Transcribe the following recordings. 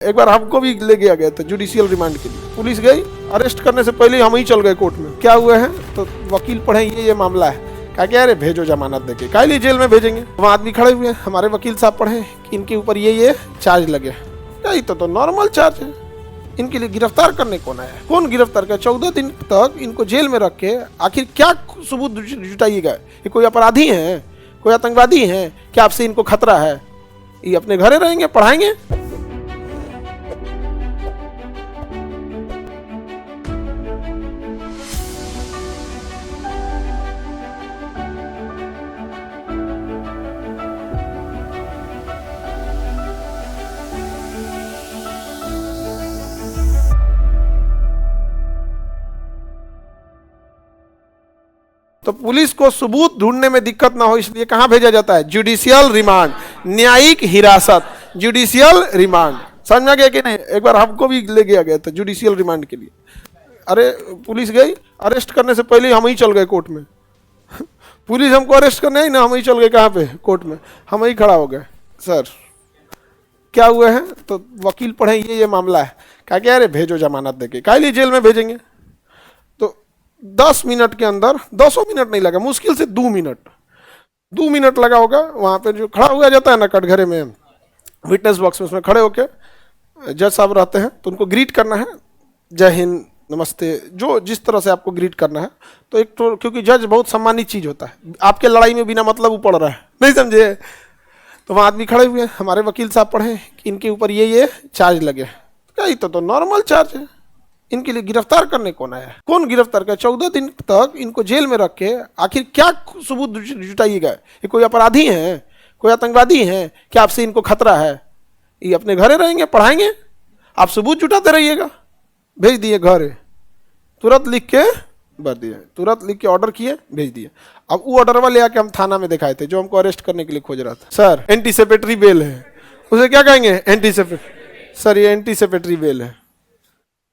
एक बार हमको भी ले गया गया था जुडिशियल रिमांड के लिए। पुलिस गई, अरेस्ट करने से पहले हम ही चल गए कोर्ट में। क्या हुआ है तो वकील पढ़े ये मामला है, कहा कि अरे भेजो जमानत देके, काहे लिए जेल में भेजेंगे। वहाँ आदमी खड़े हुए हैं, हमारे वकील साहब पढ़े कि इनके ऊपर ये चार्ज लगे। यही तो नॉर्मल चार्ज है, इनके लिए गिरफ्तार करने कौन आया है? कौन गिरफ्तार कर? 14 दिन तक इनको जेल में रख के आखिर क्या सबूत जुटाइएगा? ये कोई अपराधी है, कोई आतंकवादी है क्या? आपसे इनको खतरा है? ये अपने घरे रहेंगे, पढ़ाएंगे। तो पुलिस को सबूत ढूंढने में दिक्कत ना हो इसलिए कहां भेजा जाता है? जुडिशियल रिमांड, न्यायिक हिरासत, जुडिशियल रिमांड। समझ में गया कि नहीं? एक बार हमको भी ले गया गया था जुडिशियल रिमांड के लिए। अरे पुलिस गई, अरेस्ट करने से पहले हम ही चल गए कोर्ट में। पुलिस हमको अरेस्ट करने आई ना, हम ही चल गए कहाँ पे? कोर्ट में। हम ही खड़ा हो गए। सर क्या हुआ है तो वकील पढ़े ये मामला है, कहा कि अरे भेजो जमानत देके, काहे लिए जेल में भेजेंगे। 10 मिनट के अंदर, 10 मिनट नहीं लगा, मुश्किल से 2 मिनट लगा होगा। वहाँ पे जो खड़ा हुआ जाता है ना कटघरे में, विटनेस बॉक्स में, उसमें खड़े होके जज साहब रहते हैं तो उनको ग्रीट करना है, जय हिंद, नमस्ते, जो जिस तरह से आपको ग्रीट करना है। तो एक तो क्योंकि जज बहुत सम्मानित चीज़ होता है, आपके लड़ाई में बिना मतलब उपड़ रहा है, नहीं समझे। तो वहाँ आदमी खड़े हुए हैं, हमारे वकील साहब पढ़े कि इनके ऊपर ये चार्ज लगे। यही तो नॉर्मल चार्ज है, इनके लिए गिरफ्तार करने कौन आया है? कौन गिरफ्तार कर? 14 दिन तक इनको जेल में रख के आखिर क्या सबूत जुटाइएगा? ये कोई अपराधी है, कोई आतंकवादी है क्या? आपसे इनको खतरा है? ये अपने घरे रहेंगे, पढ़ाएंगे। आप सबूत जुटाते रहिएगा। भेज दिए घर, तुरंत लिख के भर दिए, तुरंत लिख के ऑर्डर किए, भेज दिए। अब वो ऑर्डर वाले आके हम थाना में दिखाए थे, जो हमको अरेस्ट करने के लिए खोज रहा था। सर एंटीसिपेटरी बेल है, उसे क्या कहेंगे? एंटीसिपेटरी। सर ये एंटीसिपेटरी बेल है,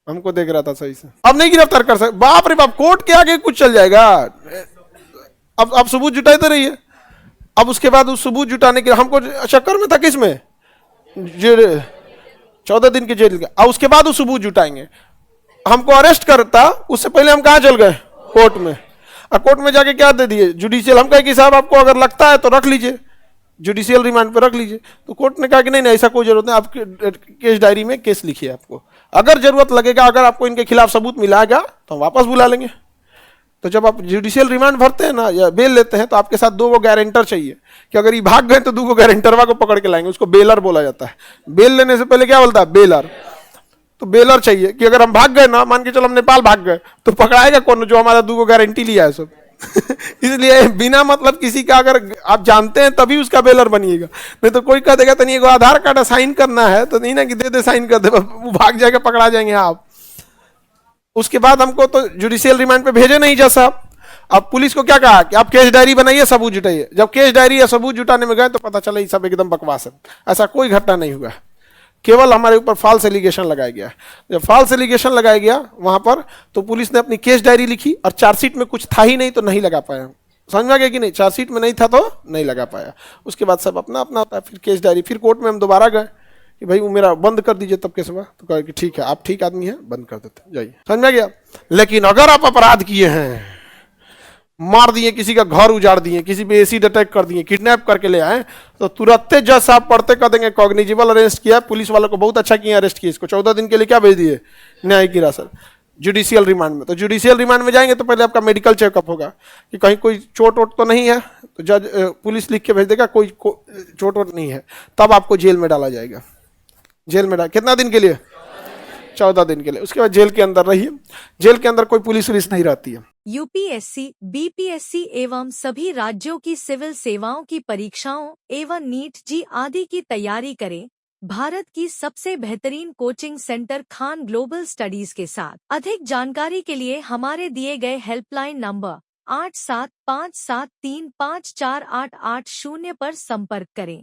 हमको देख रहा था सही से। अब नहीं गिरफ्तार कर सकते। बाप रे बाप, कोर्ट के आगे कुछ चल जाएगा। अब सबूत जुटाते रहिए। अब उसके बाद उस सबूत जुटाने के हमको चक्कर में था, किसमें? 14 दिन के जेल का। अब उसके बाद वो सबूत जुटाएंगे। हमको अरेस्ट करता उससे पहले हम कहाँ चल गए? कोर्ट में। और कोर्ट में जाके क्या दे दिए? जुडिशियल। हम कहे कि साहब आपको अगर लगता है तो रख लीजिए, जुडिशियल रिमांड पे रख लीजिए। तो कोर्ट ने कहा कि नहीं नहीं, ऐसा कोई जरूरत नहीं, आप केस डायरी में केस लिखिए, आपको अगर जरूरत लगेगा, अगर आपको इनके खिलाफ सबूत मिलाएगा तो हम वापस बुला लेंगे। तो जब आप जुडिशियल रिमांड भरते हैं ना या बेल लेते हैं तो आपके साथ 2 गारंटर चाहिए कि अगर ये भाग गए तो 2 गारंटरवा को पकड़ के लाएंगे, उसको बेलर बोला जाता है। बेल लेने से पहले क्या बोलता है? बेलर। तो बेलर चाहिए कि अगर हम भाग गए ना, मान के चलो हम नेपाल भाग गए, तो पकड़ाएगा कौन? जो हमारा 2 गारंटी लिया है सब। इसलिए बिना मतलब किसी का अगर आप जानते हैं तभी उसका बेलर बनिएगा, नहीं तो कोई कह देगा तो नहीं, आधार कार्ड साइन करना है तो नहीं ना कि दे दे साइन कर दे, वो भाग जाएगा, पकड़ा जाएंगे आप। उसके बाद हमको तो जुडिशियल रिमांड पे भेजे नहीं जज साहब। अब पुलिस को क्या कहा कि आप केस डायरी बनाइए, सबूत जुटाइए। जब केस डायरी या सबूत जुटाने में गए तो पता चला ये सब एकदम बकवास है, ऐसा कोई घटना नहीं हुआ। केवल हमारे ऊपर फॉल्स एलिगेशन लगाया गया। जब फॉल्स एलिगेशन लगाया गया वहां पर, तो पुलिस ने अपनी केस डायरी लिखी और चार्जशीट में कुछ था ही नहीं तो नहीं लगा पाया। समझ में गया कि नहीं? चार्जशीट में नहीं था तो नहीं लगा पाया। उसके बाद सब अपना अपना होता है। फिर केस डायरी, फिर कोर्ट में हम दोबारा गए कि भाई वो मेरा बंद कर दीजिए तब केस हुआ। तो कहा कि ठीक है, आप ठीक आदमी हैं, बंद कर देते, जाइए। समझ में गया? लेकिन अगर आप अपराध किए हैं, मार दिए, किसी का घर उजाड़ दिए, किसी पे एसिड अटैक कर दिए, किडनैप करके ले आए, तो तुरंत जज साहब पढ़ते कर देंगे कॉग्निजिबल अरेस्ट किया। पुलिस वालों को बहुत अच्छा किया, अरेस्ट किया। इसको 14 दिन के लिए क्या भेज दिए? न्यायिक हिरासत, जुडिशियल रिमांड में। तो जुडिशियल रिमांड में जाएंगे तो पहले आपका मेडिकल चेकअप होगा कि कहीं कोई चोट वोट तो नहीं है, तो जज पुलिस लिख के भेज देगा कोई चोट वोट नहीं है, तब आपको जेल में डाला जाएगा। जेल में कितना दिन के लिए? 14 दिन के लिए। उसके बाद जेल के अंदर रहिए। जेल के अंदर कोई पुलिस वुलिस नहीं रहती है। यूपीएससी, बीपीएससी एवं सभी राज्यों की सिविल सेवाओं की परीक्षाओं एवं नीट जी आदि की तैयारी करें भारत की सबसे बेहतरीन coaching centre Khan global studies के साथ। अधिक जानकारी के लिए हमारे दिए गए हेल्पलाइन नंबर 8757354880 पर संपर्क करें।